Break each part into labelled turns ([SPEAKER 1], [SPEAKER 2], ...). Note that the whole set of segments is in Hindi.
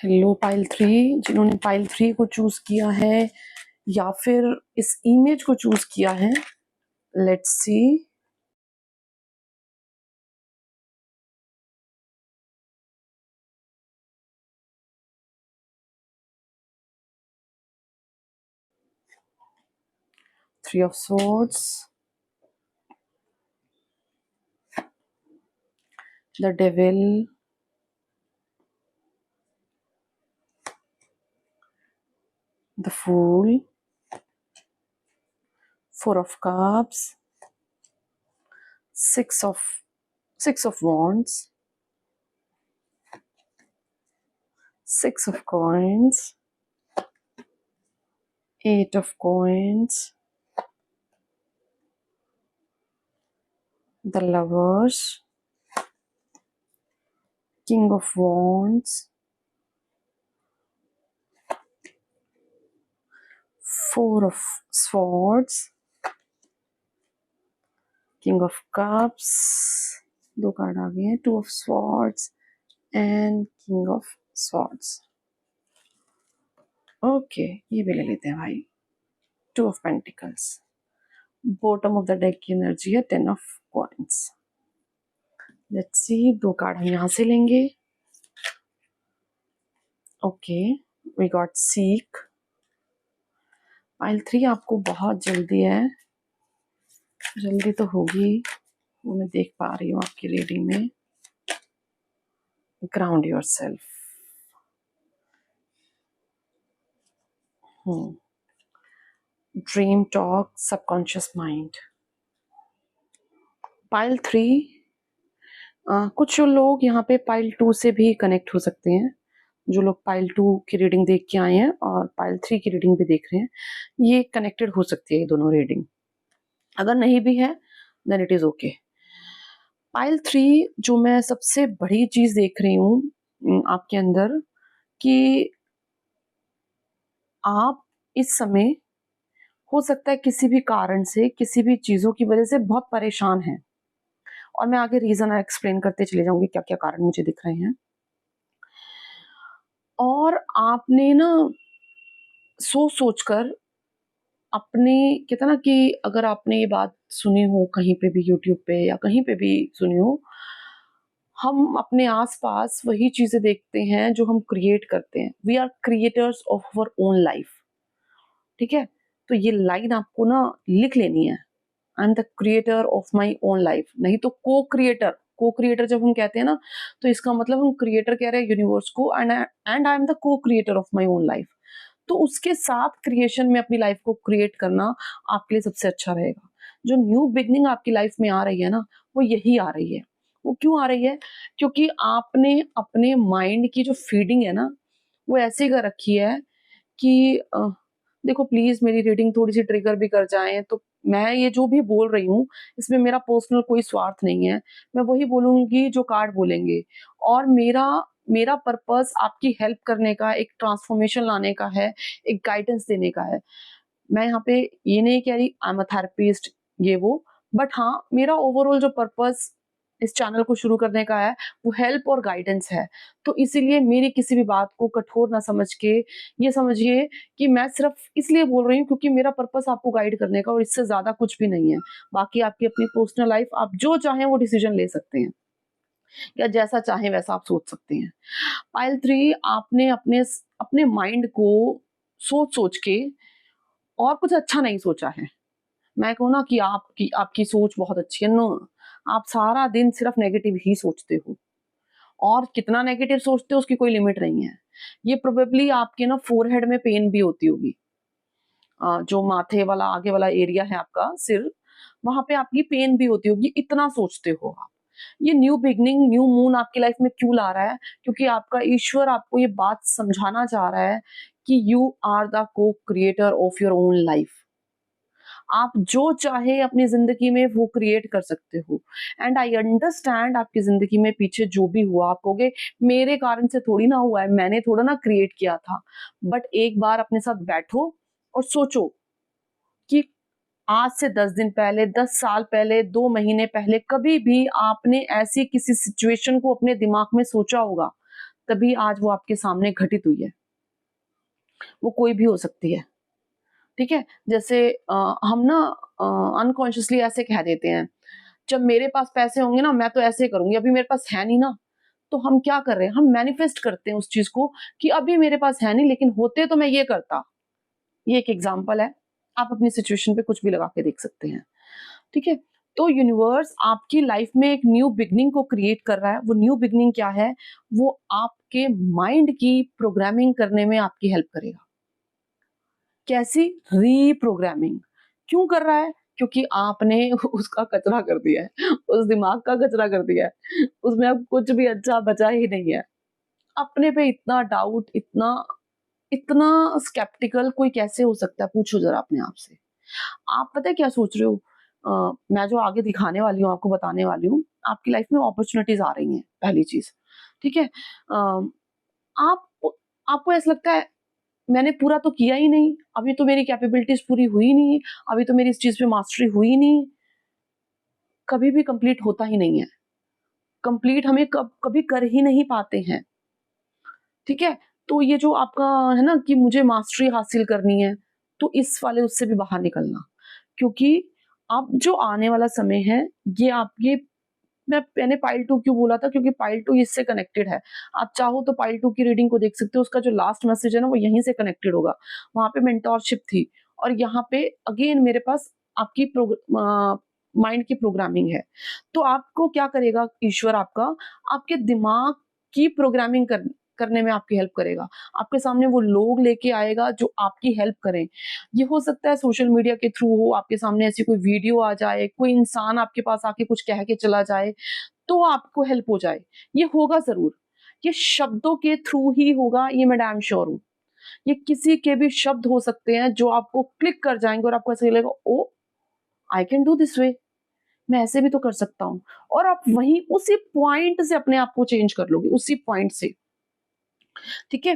[SPEAKER 1] हेलो पाइल 3, जिन्होंने पाइल 3 को चूज किया है या फिर इस इमेज को चूज किया है, let's see. Three of Swords, the Devil, the Fool, Four of Cups, Six of Wands, Six of Coins, Eight of Coins, the Lovers, King of Wands, Four of Swords, King of Cups, दो कार्ड आ गए हैं, Two of Swords and King of Swords। Okay, ये भी ले लेते हैं भाई। Two of Pentacles, bottom of the deck की एनर्जी है Ten of Coins। Let's see, दो कार्ड हम यहाँ से लेंगे। Okay, we got seek. Pile 3, आपको बहुत जल्दी है, जल्दी तो होगी, वो मैं देख पा रही हूँ आपकी रीडिंग में। Ground yourself. Dream talk, subconscious mind. Pile 3, कुछ लोग यहाँ पे पाइल 2 से भी कनेक्ट हो सकते हैं। जो लोग पाइल 2 की रीडिंग देख के आए हैं और पाइल 3 की रीडिंग भी देख रहे हैं, ये कनेक्टेड हो सकती है ये दोनों रीडिंग। अगर नहीं भी है then it is okay. Pile 3, जो मैं सबसे बड़ी चीज देख रही हूँ आपके अंदर, कि आप इस समय हो सकता है किसी भी कारण से, किसी भी चीजों की वजह से बहुत परेशान हैं, और मैं आगे रीजन एक्सप्लेन करते चले जाऊंगी क्या क्या कारण मुझे दिख रहे हैं। और आपने ना सोच सोचकर अपने, कहते ना कि अगर आपने ये बात सुनी हो कहीं पे भी, यूट्यूब पे या कहीं पे भी सुनी हो, हम अपने आसपास वही चीजें देखते हैं जो हम क्रिएट करते हैं। We are creators of our own life. ठीक है, तो ये लाइन आपको ना लिख लेनी है। आई am the creator of my own life, नहीं तो को क्रिएटर। को क्रिएटर जब हम कहते हैं ना, तो इसका मतलब हम क्रिएटर कह रहे हैं यूनिवर्स को, एंड आई एम द को creator of my own life. तो उसके साथ क्रिएशन में अपनी लाइफ को क्रिएट करना आपके लिए सबसे अच्छा रहेगा। जो न्यू बिगनिंग आपकी लाइफ में आ रही है ना, वो यही आ रही है। वो क्यों आ रही है? क्योंकि आपने अपने माइंड की जो फीडिंग है ना, वो ऐसे कर रखी है कि देखो प्लीज मेरी रीडिंग थोड़ी सी ट्रिगर भी कर जाए तो मैं ये जो भी बोल रही हूँ इसमें मेरा पर्सनल कोई स्वार्थ नहीं है। मैं वही बोलूंगी जो कार्ड बोलेंगे, और मेरा मेरा पर्पस आपकी हेल्प करने का, एक ट्रांसफॉर्मेशन लाने का है, एक गाइडेंस देने का है। मैं यहाँ पे ये नहीं कह रही आई एम अ थेरेपिस्ट ये वो, बट हाँ, मेरा ओवरऑल जो पर्पस इस चैनल को शुरू करने का है वो हेल्प और गाइडेंस है। तो इसीलिए मेरी किसी भी बात को कठोर ना समझ के ये समझिए कि मैं सिर्फ इसलिए बोल रही हूँ क्योंकि मेरा पर्पस आपको गाइड करने का, और इससे ज्यादा कुछ भी नहीं है। बाकी आपकी अपनी पर्सनल लाइफ, आप जो चाहें वो डिसीजन ले सकते हैं, या जैसा चाहें वैसा आप सोच सकते हैं। पाइल 3, आपने अपने अपने माइंड को सोच सोच के और कुछ अच्छा नहीं सोचा है। मैं कहूँ ना कि आपकी आपकी सोच बहुत अच्छी है। नो, आप सारा दिन सिर्फ नेगेटिव ही सोचते हो, और कितना नेगेटिव सोचते हो उसकी कोई लिमिट नहीं है। ये प्रोबेबली आपके ना फोरहेड में पेन भी होती होगी, जो माथे वाला आगे वाला एरिया है आपका सिर, वहां पे आपकी पेन भी होती होगी, इतना सोचते हो आप। ये न्यू बिगनिंग, न्यू मून आपकी लाइफ में क्यों ला रहा है? क्योंकि आपका ईश्वर आपको ये बात समझाना चाह रहा है कि यू आर द को creator of your own life. आप जो चाहे अपनी जिंदगी में वो क्रिएट कर सकते हो। एंड आई अंडरस्टैंड आपकी जिंदगी में पीछे जो भी हुआ, आप कहोगे मेरे कारण से थोड़ी ना हुआ है, मैंने थोड़ा ना क्रिएट किया था। बट एक बार अपने साथ बैठो और सोचो कि आज से 10 दिन पहले, 10 साल पहले, 2 महीने पहले कभी भी आपने ऐसी किसी सिचुएशन को अपने दिमाग में सोचा होगा? तभी आज वो आपके सामने घटित हुई है। वो कोई भी हो सकती है, ठीक है? जैसे हम ना अनकॉन्शियसली ऐसे कह देते हैं, जब मेरे पास पैसे होंगे ना मैं तो ऐसे करूँगी, अभी मेरे पास है नहीं ना। तो हम क्या कर रहे हैं, हम मैनिफेस्ट करते हैं उस चीज़ को कि अभी मेरे पास है नहीं, लेकिन होते तो मैं ये करता। ये एक एग्ज़ाम्पल है। आप अपनी सिचुएशन पे कुछ भी लगा के देख सकते हैं, ठीक है? तो यूनिवर्स आपकी लाइफ में एक न्यू बिगिनिंग को क्रिएट कर रहा है। वो न्यू बिगिनिंग क्या है? वो आपके माइंड की प्रोग्रामिंग करने में आपकी हेल्प करेगा। कैसी? रीप्रोग्रामिंग। क्यों कर रहा है? क्योंकि आपने उसका कचरा कर दिया है, उस दिमाग का कचरा कर दिया है। उसमें अब कुछ भी अच्छा बचा ही नहीं है। अपने पे इतना डाउट, इतना इतना स्केप्टिकल कोई कैसे हो सकता है? पूछो ज़रा अपने आप से। आप पता है क्या सोच रहे हो? मैं जो आगे दिखाने वाली हूँ, आपको बताने वाली हूँ, आपकी लाइफ में अपॉर्च्युनिटीज़ आ रही हैं, पहली चीज़, ठीक है? आप आपको ऐसा लगता है मैंने पूरा तो किया ही नहीं, अभी तो मेरी कैपेबिलिटीज़ पूरी हुई नहीं, अभी तो मेरी इस चीज़ पे मास्टरी हुई नहीं। कभी भी कंप्लीट होता ही नहीं है। कंप्लीट हमें कभी कर ही नहीं पाते हैं, ठीक है? तो ये जो आपका है ना कि मुझे मास्टरी हासिल करनी है, तो इस वाले उससे भी बाहर निकलना। क्योंकि अब जो आने वाला समय है, ये मैंने पाइल 2 क्यों बोला था? क्योंकि पाइल 2 इससे कनेक्टेड है। आप चाहो तो पाइल 2 की रीडिंग को देख सकते हो, उसका जो लास्ट मैसेज है ना, वो यहीं से कनेक्टेड होगा। वहाँ पे मेंटोरशिप थी और यहाँ पे अगेन मेरे पास आपकी माइंड की प्रोग्रामिंग है। तो आपको क्या करेगा ईश्वर आपका? आपके दिमाग की प्रोग्रामिंग करने में आपकी हेल्प करेगा। आपके सामने वो लोग लेके आएगा जो आपकी हेल्प करें। ये हो सकता है सोशल मीडिया के थ्रू हो, आपके सामने ऐसी कोई वीडियो आ जाए, कोई इंसान आपके पास आके कुछ कह के चला जाए, तो आपको हेल्प हो जाए। ये होगा ज़रूर। ये शब्दों के थ्रू ही होगा, ये मैं डैम श्योर हूँ। ये किसी के भी शब्द हो सकते हैं जो आपको क्लिक कर जाएँगे और आपको ऐसा लगेगा, oh! I can do this way. मैं ऐसे भी तो कर सकता हूँ। और आप वहीं उसी पॉइंट से अपने आप को चेंज कर लोगे, उसी पॉइंट से। ठीक है?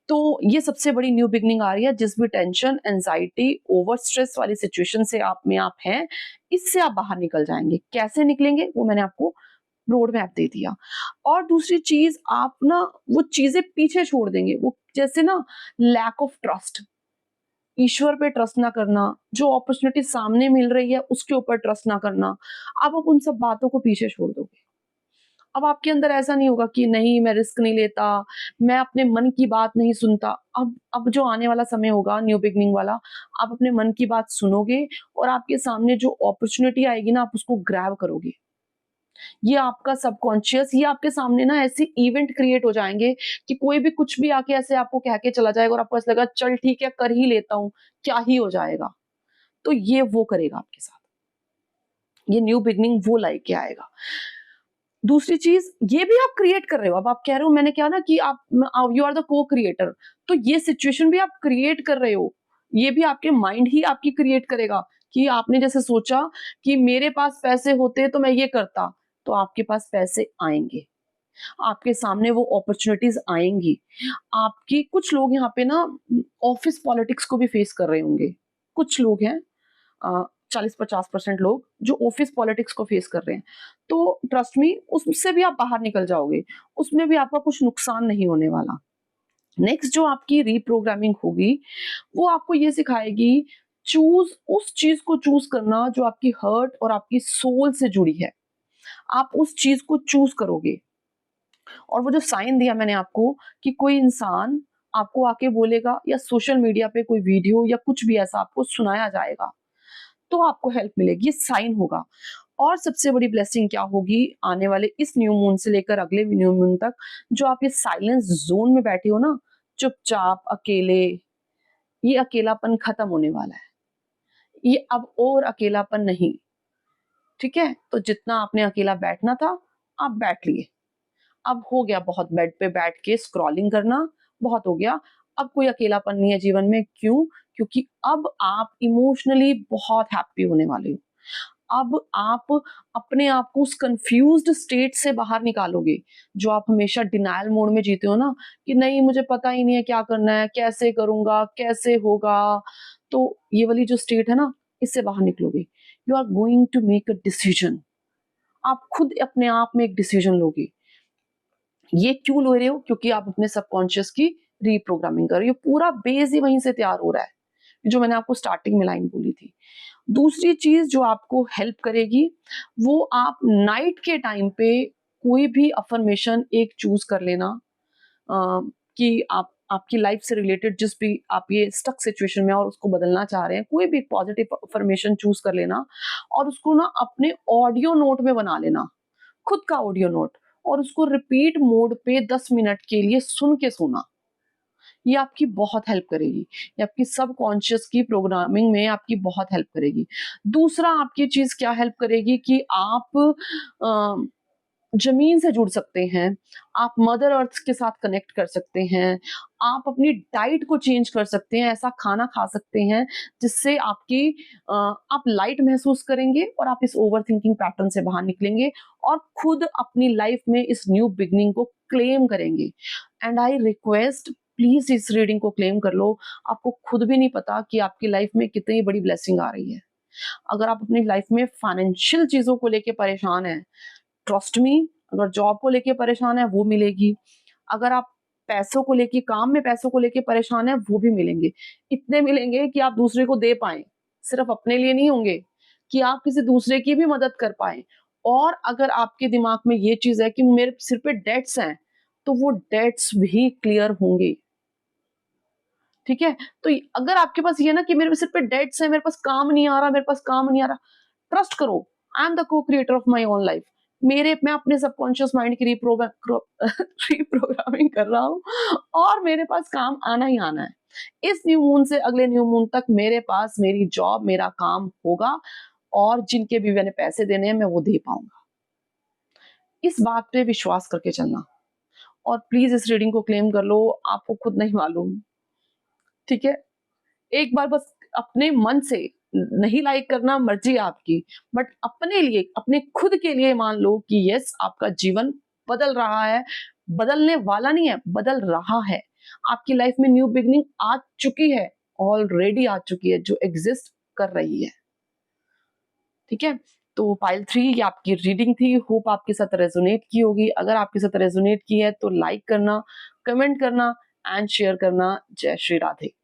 [SPEAKER 1] तो ये सबसे बड़ी न्यू बिगिनिंग आ रही है, जिस भी टेंशन, एंग्ज़ायटी, ओवर स्ट्रेस वाली सिचुएशन से आप हैं, इससे आप बाहर निकल जाएँगे। कैसे निकलेंगे? वो मैंने आपको रोड मैप दे दिया। और दूसरी चीज़, आप ना वो चीज़ें पीछे छोड़ देंगे। वो जैसे ना लैक ऑफ ट्रस्ट, ईश्वर पे ट्रस्ट ना करना, जो अपॉर्च्युनिटी सामने मिल रही है उसके ऊपर ट्रस्ट ना करना, अब आप उन सब बातों को पीछे छोड़ दोगे। अब आपके अंदर ऐसा नहीं होगा कि नहीं मैं रिस्क नहीं लेता, मैं अपने मन की बात नहीं सुनता। अब जो आने वाला समय होगा न्यू बिगिनिंग वाला, आप अपने मन की बात सुनोगे और आपके सामने जो अपॉर्च्युनिटी आएगी ना, आप उसको ग्रैब करोगे। ये आपका सबकॉन्शियस, ये आपके सामने ना ऐसे इवेंट क्रिएट हो जाएँगे कि कोई भी कुछ भी आके ऐसे आपको कह के चला जाएगा और आपको ऐसा लगेगा चल ठीक है कर ही लेता हूँ, क्या ही हो जाएगा। तो ये वो करेगा आपके साथ। ये न्यू बिगिनिंग वो लाके के आएगा। दूसरी चीज़, ये भी आप क्रिएट कर रहे हो। अब आप कह रहे हो, मैंने कहा ना कि यू आर द को-क्रिएटर, तो ये सिचुएशन भी आप क्रिएट कर रहे हो। ये भी आपके माइंड ही आपकी क्रिएट करेगा कि आपने जैसे सोचा कि मेरे पास पैसे होते तो मैं ये करता, तो आपके पास पैसे आएँगे। आपके सामने वो अपॉर्च्युनिटीज़ आएँगी। आपकी कुछ लोग यहाँ पे ना ऑफ़िस पॉलिटिक्स को भी फेस कर रहे होंगे। कुछ लोग हैं 40-50% लोग जो ऑफिस पॉलिटिक्स को फेस कर रहे हैं। तो ट्रस्ट मी, उससे भी आप बाहर निकल जाओगे। उसमें भी आपका कुछ नुकसान नहीं होने वाला। नेक्स्ट जो आपकी रीप्रोग्रामिंग होगी, वो आपको ये सिखाएगी उस चीज़ को चूज़ करना जो आपकी हर्ट और आपकी सोल से जुड़ी है। आप उस चीज़ को चूज़ करोगे। और वो जो साइन दिया मैंने आपको कि कोई इंसान आपको आके बोलेगा या सोशल मीडिया पे कोई वीडियो या कुछ भी ऐसा आपको सुनाया जाएगा, तो आपको हेल्प मिलेगी, ये साइन होगा। और सबसे बड़ी ब्लेसिंग क्या होगी आने वाले इस न्यू मून से लेकर अगले न्यू मून तक, जो आप ये साइलेंस ज़ोन में बैठे हो ना, चुपचाप अकेले, ये अकेलापन खत्म होने वाला है। ये अब और अकेलापन नहीं, ठीक है? तो जितना आपने अकेला बैठना था, आप बैठ लिए। अब हो गया बहुत बेड पे बैठ के स्क्रॉलिंग करना, बहुत हो गया। अब कोई अकेलापन नहीं है जीवन में, क्यों? क्योंकि अब आप इमोशनली बहुत हैप्पी होने वाले हो। अब आप अपने आप को उस कन्फ्यूज़्ड स्टेट से बाहर निकालोगे, जो आप हमेशा डिनायल मोड में जीते हो ना, कि नहीं मुझे पता ही नहीं है क्या करना है, कैसे करूँगा, कैसे होगा? तो ये वाली जो स्टेट है ना, इससे बाहर निकलोगे। You are going to make a decision. आप खुद अपने आप में एक डिसीजन लोगे। ये क्यों ले रहे हो? क्योंकि आप अपने सबकॉन्शियस की रीप्रोग्रामिंग कर रहे हो। पूरा बेस ही वहीं से तैयार हो रहा है, जो मैंने आपको स्टार्टिंग में लाइन बोली थी। दूसरी चीज़ जो आपको हेल्प करेगी, वो आप नाइट के टाइम पे कोई भी अफ़र्मेशन एक चूज़ कर लेना, अ, कि आप आपकी लाइफ से रिलेटेड जिस भी आप ये स्टक सिचुएशन में और उसको बदलना चाह रहे हैं, कोई भी पॉजिटिव अफ़र्मेशन चूज़ कर लेना और उसको ना अपने ऑडियो नोट में बना लेना, खुद का ऑडियो नोट, और उसको रिपीट मोड पे 10 मिनट के लिए सुन के सोना। ये आपकी बहुत हेल्प करेगी। ये आपकी सबकॉन्शियस की प्रोग्रामिंग में आपकी बहुत हेल्प करेगी। दूसरा आपकी चीज़ क्या हेल्प करेगी कि आप अ, ज़मीन से जुड़ सकते हैं, आप मदर अर्थ के साथ कनेक्ट कर सकते हैं, आप अपनी डाइट को चेंज कर सकते हैं, ऐसा खाना खा सकते हैं जिससे आप लाइट महसूस करेंगे और आप इस ओवरथिंकिंग पैटर्न से बाहर निकलेंगे और खुद अपनी लाइफ में इस न्यू बिगिनिंग को क्लेम करेंगे। एंड आई रिक्वेस्ट, प्लीज़ इस रीडिंग को क्लेम कर लो। आपको खुद भी नहीं पता कि आपकी लाइफ में कितनी बड़ी ब्लेसिंग आ रही है। अगर आप अपनी लाइफ में फाइनेंशियल चीज़ों को लेके परेशान हैं, ट्रस्ट मी, अगर जॉब को लेके परेशान है वो मिलेगी। अगर आप पैसों को लेके, काम में पैसों को लेके परेशान है, वो भी मिलेंगे। इतने मिलेंगे कि आप दूसरे को दे पाएँ, सिर्फ अपने लिए नहीं होंगे, कि आप किसी दूसरे की भी मदद कर पाएँ। और अगर आपके दिमाग में ये चीज़ है कि मेरे सिर पे डेट्स हैं, तो वो डेट्स भी क्लियर होंगे। ठीक है? तो अगर आपके पास ये है ना कि मेरे सिर पे डेट्स हैं, मेरे पास काम नहीं आ रहा, मेरे पास काम नहीं आ रहा, ट्रस्ट करो, I am the co-creator of my own life. मैं अपने सबकॉन्शियस माइंड की रीप्रोग्रामिंग कर रहा हूँ और मेरे पास काम आना ही आना है। इस न्यू मून से अगले न्यू मून तक मेरे पास मेरी जॉब, मेरा काम होगा और जिनके भी मैंने पैसे देने हैं, मैं वो दे पाऊँगा। इस बात पे विश्वास करके चलना और प्लीज़ इस रीडिंग को क्लेम कर लो, आपको खुद नहीं मालूम, ठीक है? एक बार बस अपने मन से, नहीं लाइक करना मर्जी आपकी, बट अपने लिए, अपने खुद के लिए मान लो कि यस, आपका जीवन बदल रहा है, बदलने वाला नहीं है, बदल रहा है। आपकी लाइफ में न्यू बिगनिंग आ चुकी है, ऑलरेडी आ चुकी है, जो एग्जिस्ट कर रही है। ठीक है? तो पाइल 3 ये आपकी रीडिंग थी, होप आपके साथ रेजोनेट की होगी। अगर आपके साथ रेजोनेट की है तो लाइक करना, कमेंट करना एंड शेयर करना। जय श्री राधे।